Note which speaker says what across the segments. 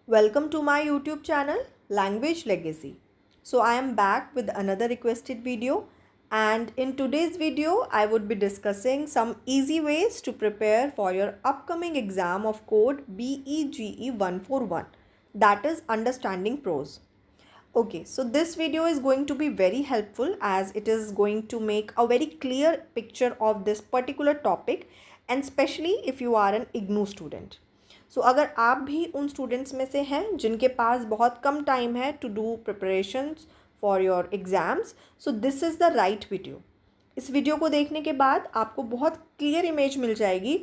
Speaker 1: Welcome to my YouTube channel Language Legacy. So I am back with another requested video, and in today's video I would be discussing some easy ways to prepare for your upcoming exam of code BEGE 141, that is understanding prose. Okay, so this video is going to be very helpful as it is going to make a very clear picture of this particular topic, and especially if you are an IGNOU student. सो अगर आप भी उन students में से हैं जिनके पास बहुत कम टाइम है to do preparations for your exams, so this is the right video. इस वीडियो को देखने के बाद आपको बहुत क्लियर इमेज मिल जाएगी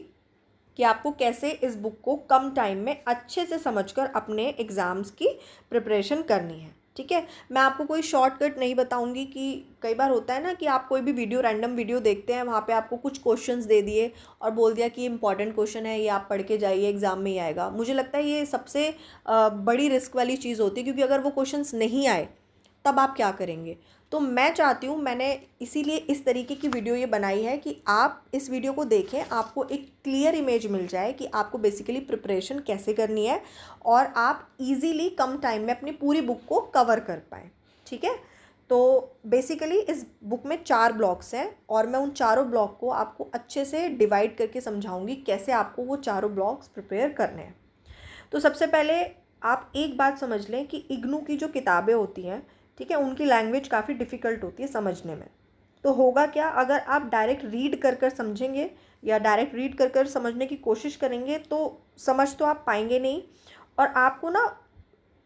Speaker 1: कि आपको कैसे इस बुक को कम टाइम में अच्छे से समझकर अपने एग्ज़ाम्स की प्रिपरेशन करनी है. ठीक है, मैं आपको कोई शॉर्टकट नहीं बताऊंगी कि कई बार होता है ना कि आप कोई भी वीडियो रैंडम वीडियो देखते हैं, वहाँ पे आपको कुछ क्वेश्चंस दे दिए और बोल दिया कि इंपॉर्टेंट क्वेश्चन है, ये आप पढ़ के जाइए, एग्ज़ाम में ही आएगा. मुझे लगता है ये सबसे बड़ी रिस्क वाली चीज़ होती है, क्योंकि अगर वो क्वेश्चंस नहीं आए तब आप क्या करेंगे. तो मैं चाहती हूँ, मैंने इसीलिए इस तरीके की वीडियो ये बनाई है कि आप इस वीडियो को देखें, आपको एक क्लियर इमेज मिल जाए कि आपको बेसिकली प्रिपरेशन कैसे करनी है और आप इजीली कम टाइम में अपनी पूरी बुक को कवर कर पाएँ. ठीक है, तो बेसिकली इस बुक में 4 ब्लॉक्स हैं और मैं उन चारों ब्लॉक को आपको अच्छे से डिवाइड करके समझाऊंगी कैसे आपको वो चारों ब्लॉक्स प्रिपेयर करने हैं. तो सबसे पहले आप एक बात समझ लें कि इग्नू की जो किताबें होती हैं, ठीक है, उनकी लैंग्वेज काफ़ी डिफ़िकल्ट होती है समझने में. तो होगा क्या, अगर आप डायरेक्ट रीड कर समझेंगे या डायरेक्ट रीड कर समझने की कोशिश करेंगे तो समझ तो आप पाएंगे नहीं और आपको ना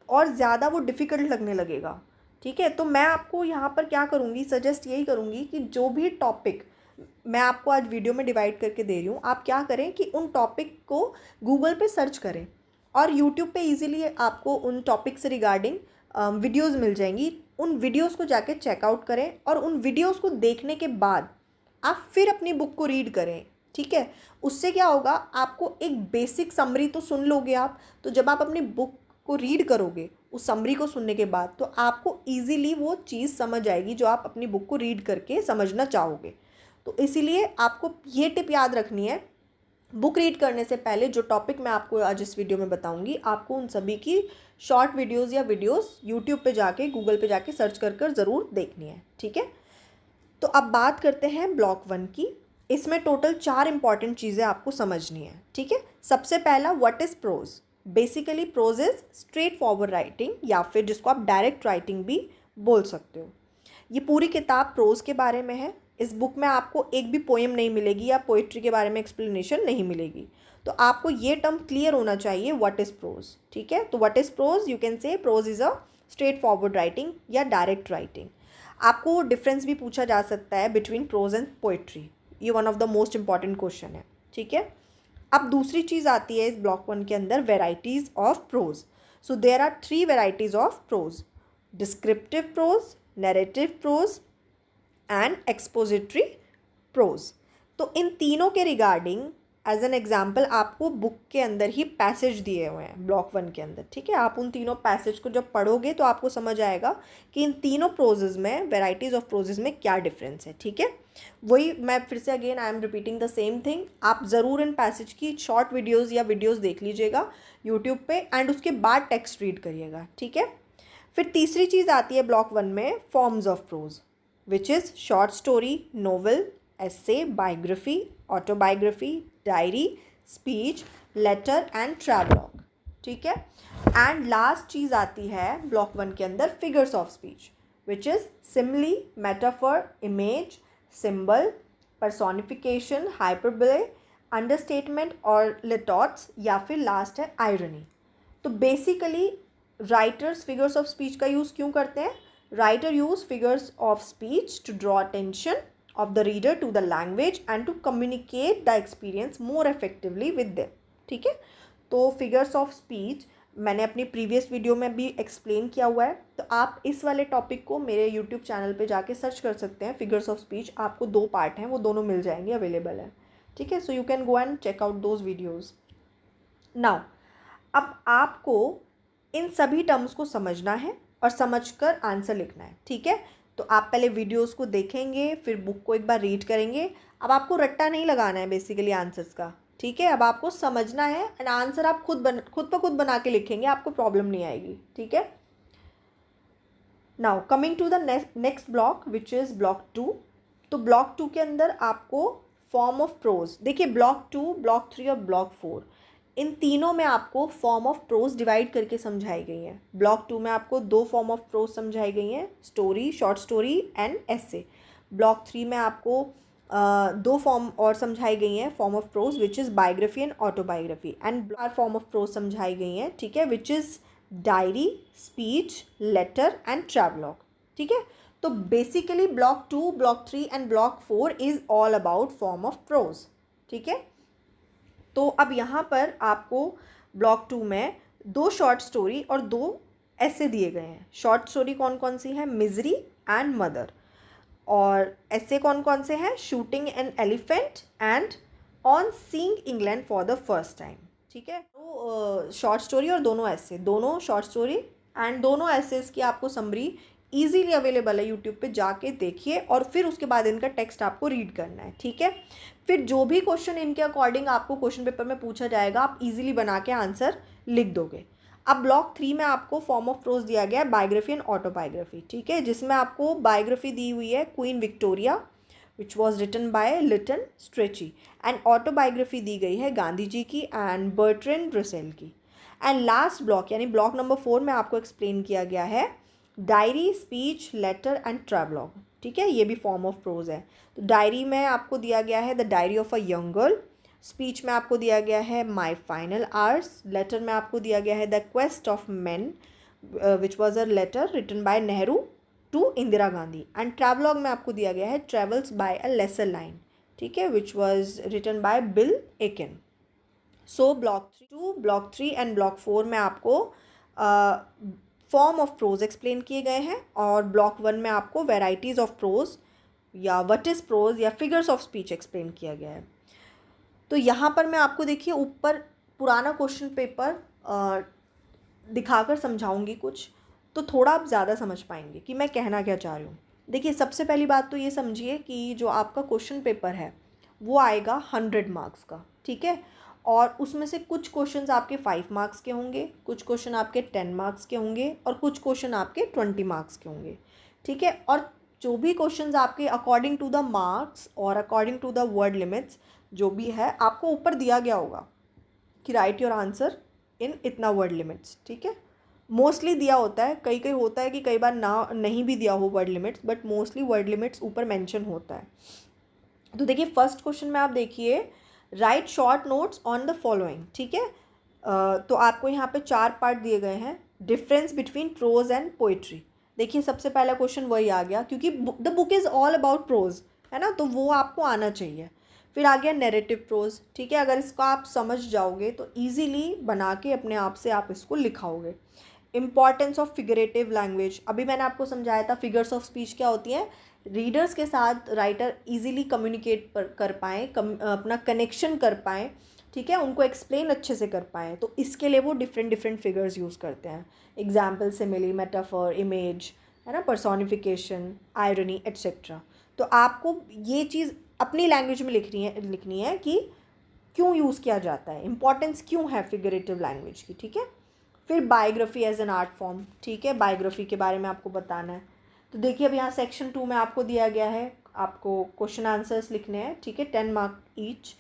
Speaker 1: और ज़्यादा वो डिफ़िकल्ट लगने लगेगा. ठीक है, तो मैं आपको यहाँ पर क्या करूँगी, सजेस्ट यही करूँगी कि जो भी टॉपिक मैं आपको आज वीडियो में डिवाइड करके दे रही हूँ, आप क्या करें कि उन टॉपिक को गूगल पे सर्च करें और यूट्यूब पे इजीली आपको उन टॉपिक से रिगार्डिंग वीडियोस मिल जाएंगी. उन वीडियोस को जाके चेकआउट करें और उन वीडियोस को देखने के बाद आप फिर अपनी बुक को रीड करें. ठीक है, उससे क्या होगा, आपको एक बेसिक समरी तो सुन लोगे आप. तो जब आप अपनी बुक को रीड करोगे उस समरी को सुनने के बाद, तो आपको ईज़िली वो चीज़ समझ आएगी जो आप अपनी बुक को रीड करके समझना चाहोगे. तो इसीलिए आपको ये टिप याद रखनी है, बुक रीड करने से पहले जो टॉपिक मैं आपको आज इस वीडियो में बताऊंगी, आपको उन सभी की शॉर्ट वीडियोस या वीडियोस यूट्यूब पे जाके, गूगल पे जाके सर्च कर ज़रूर देखनी है. ठीक है, तो अब बात करते हैं ब्लॉक 1 की. इसमें टोटल 4 इंपॉर्टेंट चीज़ें आपको समझनी है. ठीक है, सबसे पहला, what is prose. Basically prose is straightforward writing, या फिर जिसको आप डायरेक्ट राइटिंग भी बोल सकते हो. ये पूरी किताब प्रोज के बारे में है. इस बुक में आपको एक भी पोएम नहीं मिलेगी या पोइट्री के बारे में एक्सप्लेनेशन नहीं मिलेगी. तो आपको ये टर्म क्लियर होना चाहिए, व्हाट इज़ प्रोज. ठीक है, तो what is prose, you can say prose is a straightforward writing या डायरेक्ट राइटिंग. आपको डिफरेंस भी पूछा जा सकता है बिटवीन प्रोज एंड पोइट्री. ये one of the most important question है. ठीक है, अब दूसरी चीज़ आती है इस ब्लॉक 1 के अंदर, varieties of prose. So there are 3 varieties of prose: descriptive prose, narrative prose and expository prose. तो इन तीनों के रिगार्डिंग एज एन एग्जाम्पल आपको बुक के अंदर ही पैसेज दिए हुए हैं ब्लॉक 1 के अंदर. ठीक है, आप उन तीनों पैसेज को जब पढ़ोगे तो आपको समझ आएगा कि इन तीनों प्रोजेज में, वेराइटीज़ ऑफ प्रोजेज में क्या डिफरेंस है. ठीक है, वही मैं फिर से again I am repeating the same thing. आप ज़रूर इन पैसेज की शॉर्ट वीडियोज़ या वीडियोज़ देख लीजिएगा यूट्यूब पे एंड उसके बाद टेक्स्ट रीड करिएगा. ठीक है, फिर तीसरी चीज़ आती है ब्लॉक 1 में, forms of pros, which is short story, novel, essay, biography, autobiography, diary, speech, letter and travelogue. ठीक है, एंड लास्ट चीज़ आती है ब्लॉक 1 के अंदर, figures of speech, which is simile, metaphor, image, symbol, personification, hyperbole, understatement और litotes, या फिर last है आयरनी. तो basically writers figures of speech का यूज़ क्यों करते हैं? Writer use figures of speech to draw attention of the reader to the language and to communicate the experience more effectively with them. ठीक है, तो figures of speech मैंने अपनी previous video में भी एक्सप्लेन किया हुआ है. तो आप इस वाले टॉपिक को मेरे यूट्यूब चैनल पे जाके सर्च कर सकते हैं. फिगर्स ऑफ स्पीच आपको 2 पार्ट हैं, वो दोनों मिल जाएंगे, अवेलेबल है. ठीक है, so you can go and check out those videos. Now अब आपको इन सभी टर्म्स को समझना है और समझकर आंसर लिखना है. ठीक है, तो आप पहले वीडियोस को देखेंगे, फिर बुक को एक बार रीड करेंगे. अब आपको रट्टा नहीं लगाना है बेसिकली आंसर्स का. ठीक है, अब आपको समझना है एंड आंसर आप खुद ब खुद बना के लिखेंगे, आपको प्रॉब्लम नहीं आएगी, ठीक है। Now coming to the next block which is block 2। तो ब्लॉक 2 के अंदर आपको फॉर्म ऑफ प्रोज, देखिए ब्लॉक 2, ब्लॉक 3 और ब्लॉक 4, इन तीनों में आपको फॉर्म ऑफ प्रोज डिवाइड करके समझाई गई हैं। ब्लॉक 2 में आपको 2 फॉर्म ऑफ प्रोज समझाई गई हैं, story, short story and essay. Block 3 में आपको 2 फॉर्म और समझाई गई हैं form of prose which is biography and autobiography, and form of prose समझाई गई हैं, ठीक है, which is diary, speech, letter and travelogue, ठीक है। तो basically block 2, block 3 and block 4 is all about form of prose, ठीक है। तो अब यहाँ पर आपको ब्लॉक 2 में 2 शॉर्ट स्टोरी और 2 ऐसे दिए गए हैं। शॉर्ट स्टोरी कौन कौन सी है? Misery and mother. और ऐसे कौन कौन से हैं? Shooting an elephant and on seeing England for the first time, ठीक है। तो शॉर्ट स्टोरी और दोनों ऐसे, दोनों शॉर्ट स्टोरी एंड दोनों ऐसेस की आपको समरी ईजीली अवेलेबल है यूट्यूब पे, जाके देखिए और फिर उसके बाद इनका टेक्स्ट आपको रीड करना है, ठीक है। फिर जो भी क्वेश्चन इनके अकॉर्डिंग आपको क्वेश्चन पेपर में पूछा जाएगा, आप इजीली बना के आंसर लिख दोगे। अब ब्लॉक 3 में आपको फॉर्म ऑफ प्रोज दिया गया है बायोग्राफी एंड ऑटोबायोग्राफी, ठीक है, जिसमें आपको बायोग्राफी दी हुई है Queen Victoria which was written by Lytton Strachey, and autobiography दी गई है गांधी जी की एंड बर्ट्रेंड रसेल की। एंड लास्ट ब्लॉक यानी ब्लॉक नंबर 4 में आपको एक्सप्लेन किया गया है diary, speech, letter and travelogue, ठीक है, ये भी फॉर्म ऑफ प्रोज है। तो डायरी में आपको दिया गया है the diary of a young girl, speech में आपको दिया गया है माई फाइनल आवर्स, लेटर में आपको दिया गया है the quest of man which was a letter written by Nehru to Indira Gandhi, and travelogue में आपको दिया गया है travels by a lesser line, ठीक है, which was written by Bill Aitken. So block 2, block 3 and block 4 में आपको फॉर्म ऑफ प्रोज एक्सप्लेन किए गए हैं, और ब्लॉक 1 में आपको वेराइटीज़ ऑफ प्रोज या व्हाट इज़ प्रोज या फिगर्स ऑफ स्पीच एक्सप्लेन किया गया है। तो यहाँ पर मैं आपको देखिए ऊपर पुराना क्वेश्चन पेपर दिखाकर समझाऊंगी कुछ, तो थोड़ा आप ज़्यादा समझ पाएंगे कि मैं कहना क्या चाह रही हूँ। देखिए सबसे पहली बात तो ये समझिए कि जो आपका क्वेश्चन पेपर है वो आएगा 100 मार्क्स का, ठीक है, और उसमें से कुछ क्वेश्चंस आपके 5 मार्क्स के होंगे, कुछ क्वेश्चन आपके 10 मार्क्स के होंगे और कुछ क्वेश्चन आपके 20 मार्क्स के होंगे, ठीक है। और जो भी क्वेश्चंस आपके अकॉर्डिंग टू द मार्क्स और according to the word limits जो भी है आपको ऊपर दिया गया होगा कि राइट योर आंसर इन इतना वर्ड लिमिट्स, ठीक है। मोस्टली दिया होता है, कई कई होता है कि कई बार ना नहीं भी दिया हो word limits, but mostly word limits ऊपर मेंशन होता है। तो देखिए फर्स्ट क्वेश्चन में आप देखिए right short notes on the following, ठीक है। तो आपको यहाँ पे 4 पार्ट दिए गए हैं, difference between prose and poetry. देखिए सबसे पहला क्वेश्चन वही आ गया क्योंकि the book is all about prose, है ना, तो वो आपको आना चाहिए। फिर आ गया नैरेटिव प्रोज, ठीक है, अगर इसको आप समझ जाओगे तो ईजीली बना के अपने आप से आप इसको लिखाओगे। इम्पॉर्टेंस ऑफ फिगरेटिव लैंग्वेज, अभी मैंने आपको समझाया था फिगर्स ऑफ स्पीच क्या होती हैं, रीडर्स के साथ राइटर इजीली कम्युनिकेट कर पाएँ, अपना कनेक्शन कर पाएँ, ठीक है, उनको एक्सप्लेन अच्छे से कर पाएँ, तो इसके लिए वो डिफरेंट डिफरेंट फिगर्स यूज़ करते हैं। एग्जाम्पल, सिमिली, मेटाफर, इमेज, है ना, पर्सोनिफिकेशन, आयरनी एट्सेट्रा। तो आपको ये चीज़ अपनी लैंग्वेज में लिखनी है कि क्यों यूज़ किया जाता है, इम्पॉर्टेंस क्यों है फिगरेटिव लैंग्वेज की, ठीक है। फिर biography as an art form, ठीक है, बायोग्राफी के बारे में आपको बताना है। तो देखिए अब यहाँ सेक्शन 2 में आपको दिया गया है, आपको क्वेश्चन आंसर्स लिखने हैं, ठीक है, 10 mark each.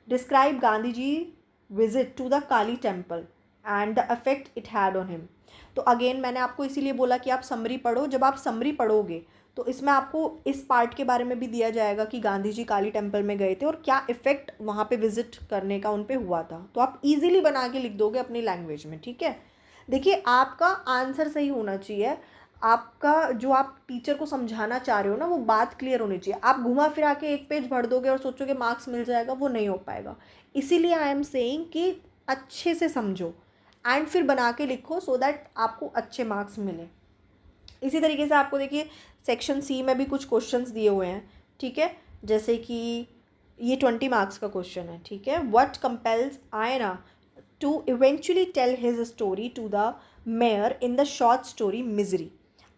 Speaker 1: Describe Gandhi ji visit to the Kali temple and the effect it had on him. तो अगेन मैंने आपको इसीलिए बोला कि आप समरी पढ़ो, जब आप समरी पढ़ोगे तो इसमें आपको इस पार्ट के बारे में भी दिया जाएगा कि गांधी जी काली टेम्पल में गए थे और क्या इफ़ेक्ट वहाँ पे विजिट करने का उन पे हुआ था, तो आप इजीली बना के लिख दोगे अपनी लैंग्वेज में, ठीक है। देखिए आपका आंसर सही होना चाहिए, आपका जो आप टीचर को समझाना चाह रहे हो ना वो बात क्लियर होनी चाहिए। आप घुमा फिरा के एक पेज भर दोगे और सोचोगे मार्क्स मिल जाएगा, वो नहीं हो पाएगा। इसीलिए आई एम सेइंग कि अच्छे से समझो एंड फिर बना के लिखो सो दैट आपको अच्छे मार्क्स मिले। इसी तरीके से आपको देखिए सेक्शन सी में भी कुछ क्वेश्चंस दिए हुए हैं, ठीक है, जैसे कि ये 20 मार्क्स का क्वेश्चन है, ठीक है। What compels Iona to eventually tell his story to the mare in the short story Misery.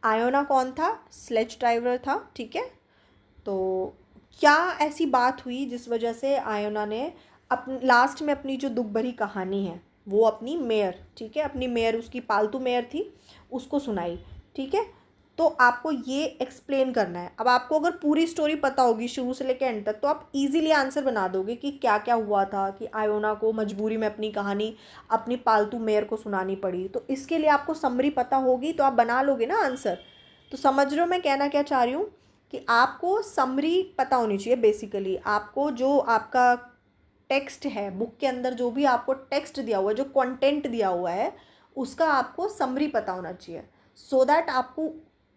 Speaker 1: Iona कौन था? स्लेज ड्राइवर था, ठीक है। तो क्या ऐसी बात हुई जिस वजह से आयोना ने लास्ट में अपनी जो दुख भरी कहानी है वो अपनी मेयर, ठीक है, अपनी मेयर, उसकी पालतू मेयर थी, उसको सुनाई, ठीक है। तो आपको ये एक्सप्लेन करना है। अब आपको अगर पूरी स्टोरी पता होगी शुरू से लेकर एंड तक, तो आप इजीली आंसर बना दोगे कि क्या क्या हुआ था कि आयोना को मजबूरी में अपनी कहानी अपनी पालतू मेयर को सुनानी पड़ी। तो इसके लिए आपको समरी पता होगी तो आप बना लोगे ना आंसर। तो समझ रहे हो मैं कहना क्या चाह रही हूँ, कि आपको समरी पता होनी चाहिए। बेसिकली आपको जो आपका टेक्स्ट है, बुक के अंदर जो भी आपको टेक्स्ट दिया हुआ है, जो कंटेंट दिया हुआ है, उसका आपको समरी पता होना चाहिए, सो दैट आपको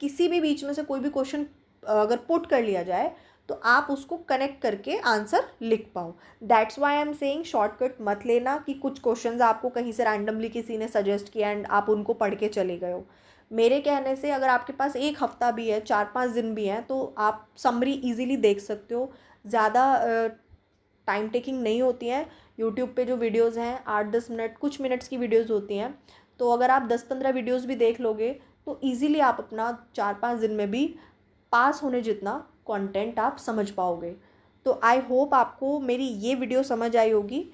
Speaker 1: किसी भी बीच में से कोई भी क्वेश्चन अगर पुट कर लिया जाए तो आप उसको कनेक्ट करके आंसर लिख पाओ। That's why I am saying shortcut मत लेना कि कुछ क्वेश्चंस आपको कहीं से रैंडमली किसी ने सजेस्ट किया एंड आप उनको पढ़ के चले गए हो। मेरे कहने से अगर आपके पास एक हफ़्ता भी है, 4-5 दिन भी हैं, तो आप समरी इजीली देख सकते हो। ज़्यादा टाइम टेकिंग नहीं होती हैं। यूट्यूब पे जो वीडियोज़ हैं 8-10 मिनट, कुछ मिनट्स की वीडियोज़ होती हैं। तो अगर आप 10-15 वीडियोज़ भी देख लोगे तो ईज़िली आप अपना 4-5 दिन में भी पास होने जितना कंटेंट आप समझ पाओगे। तो आई होप आपको मेरी ये वीडियो समझ आई होगी।